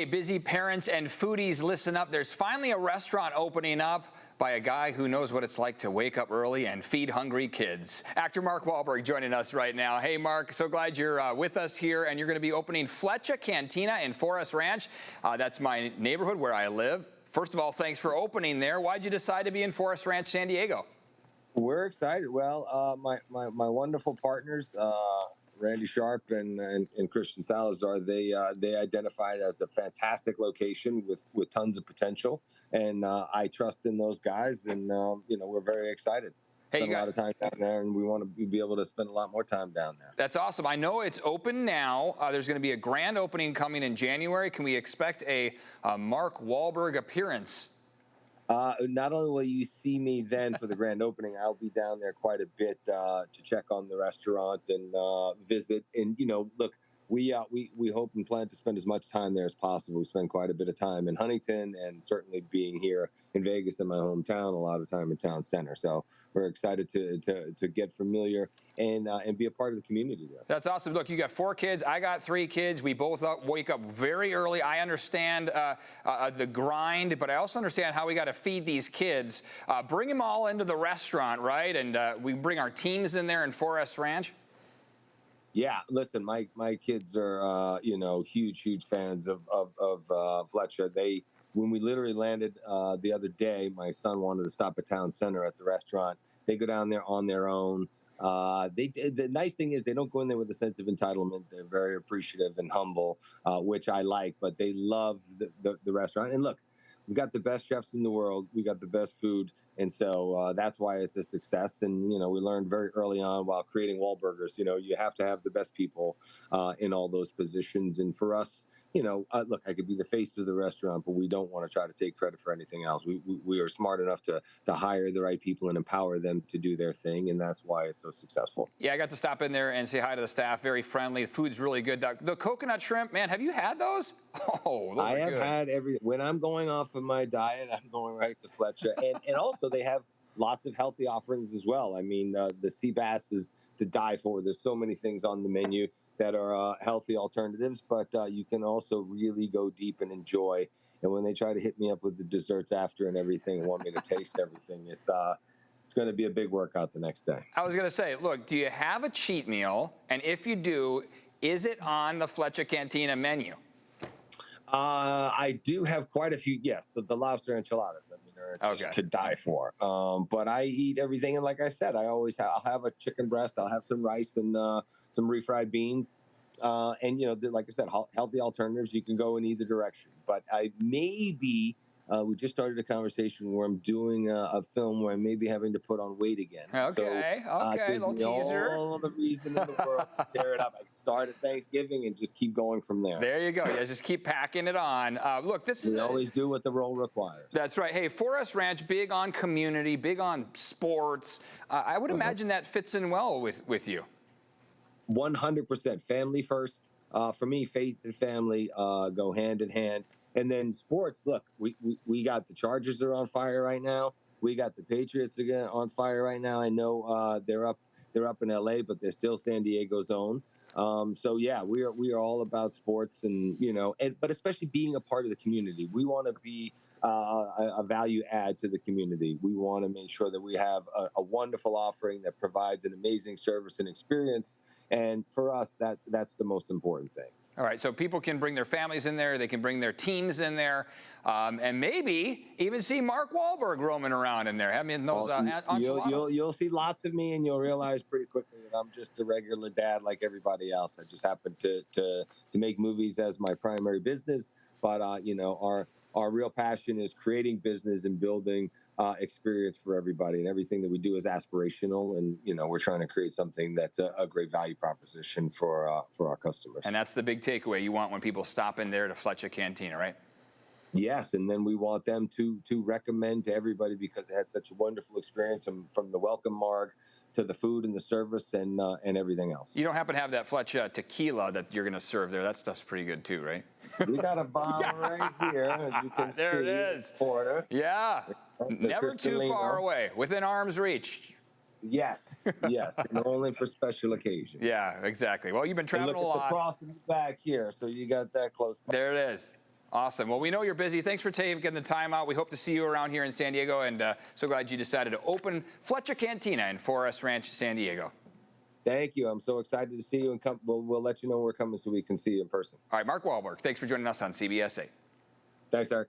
Hey, busy parents and foodies, listen up. There's finally a restaurant opening up by a guy who knows what it's like to wake up early and feed hungry kids. Actor Mark Wahlberg joining us right now. Hey, Mark, so glad you're with us here, and you're going to be opening Flecha Cantina in Forest Ranch. That's my neighborhood where I live. First of all, thanks for opening there. Why'd you decide to be in Forest Ranch, San Diego? We're excited. Well, my wonderful partners, Randy Sharp and Christian Salazar, they identified it as a fantastic location with tons of potential, and I trust in those guys, and we're very excited. Hey, Spend a lot of time down there, and we want to be able to spend a lot more time down there. That's awesome. I know it's open now. There's going to be a grand opening coming in January. Can we expect a Mark Wahlberg appearance? Not only will you see me then for the grand opening, I'll be down there quite a bit to check on the restaurant and visit. And look, we hope and plan to spend as much time there as possible. We spend quite a bit of time in Huntington, and certainly being here in Vegas, in my hometown, a lot of time in town center. So we're excited to get familiar and be a part of the community there. That's awesome. Look, you got 4 kids. I got 3 kids. We both wake up very early. I understand the grind, but I also understand how we got to feed these kids. Bring them all into the restaurant, right? And we bring our teams in there in Forest Ranch. Yeah, listen, my kids are huge fans of Flecha. When we literally landed the other day, my son wanted to stop at town center at the restaurant. They go down there on their own. The nice thing is they don't go in there with a sense of entitlement. They're very appreciative and humble, which I like. But they love the restaurant. And look, we've got the best chefs in the world. We got the best food, and so that's why it's a success. And we learned very early on while creating Wahlburgers. You have to have the best people in all those positions. And for us, look, I could be the face of the restaurant, but we don't want to try to take credit for anything else. We are smart enough to hire the right people and empower them to do their thing, and that's why it's so successful. Yeah, I got to stop in there and say hi to the staff. Very friendly. The food's really good. The coconut shrimp, man, have you had those? Oh, those are good. I have had when I'm going off of my diet, I'm going right to Fletcher, and also they have lots of healthy offerings as well. I mean, the sea bass is to die for. There's so many things on the menu that are healthy alternatives, but you can also really go deep and enjoy. And when they try to hit me up with the desserts after and everything, and want me to taste everything, it's going to be a big workout the next day. I was going to say, look, do you have a cheat meal? And if you do, is it on the Flecha Cantina menu? I do have quite a few. Yes, the lobster enchiladas. I mean, they're just to die for. But I eat everything, and like I said, I'll have a chicken breast. I'll have some rice and some refried beans, and like I said, healthy alternatives. You can go in either direction. But we just started a conversation where I'm doing a film where I may be having to put on weight again. Okay, okay, little teaser. All the reason in the world to tear it up. I can start at Thanksgiving and just keep going from there. There you go. Yeah, just keep packing it on. Look, we always do what the role requires. That's right. Hey, Forest Ranch, big on community, big on sports. I would imagine that fits in well with you. 100%. Family first. For me, faith and family go hand in hand. And then sports, look, we got the Chargers are on fire right now. We got the Patriots again on fire right now. I know they're up in LA, but they're still San Diego's own. So yeah, we are all about sports, and but especially being a part of the community. We want to be a value add to the community. We want to make sure that we have a wonderful offering that provides an amazing service and experience. And for us, that's the most important thing. All right, so people can bring their families in there, they can bring their teams in there, and maybe even see Mark Wahlberg roaming around in there. I mean, those you'll see lots of me, and you'll realize pretty quickly that I'm just a regular dad like everybody else. I just happen to make movies as my primary business, but our real passion is creating business and building experience for everybody, and everything that we do is aspirational, and we're trying to create something that's a great value proposition for our customers. And that's the big takeaway you want when people stop in there to Flecha Cantina, right? Yes, and then we want them to recommend to everybody because they had such a wonderful experience from the welcome mark to the food and the service and everything else. You don't happen to have that Flecha tequila that you're going to serve there? That stuff's pretty good too, right? We got a bottle right here, as you can there see. It is. Porter. Yeah. Never too far away, within arm's reach. Yes, yes, and only for special occasions. Yeah, exactly. Well, you've been traveling a lot. Look at the cross in the back here, so you got that close by. There it is. Awesome. Well, we know you're busy. Thanks for taking the time out. We hope to see you around here in San Diego, and so glad you decided to open Flecha Cantina in Forest Ranch, San Diego. Thank you. I'm so excited to see you, and we'll let you know we're coming so we can see you in person. All right, Mark Wahlberg, thanks for joining us on CBS 8. Thanks, Eric.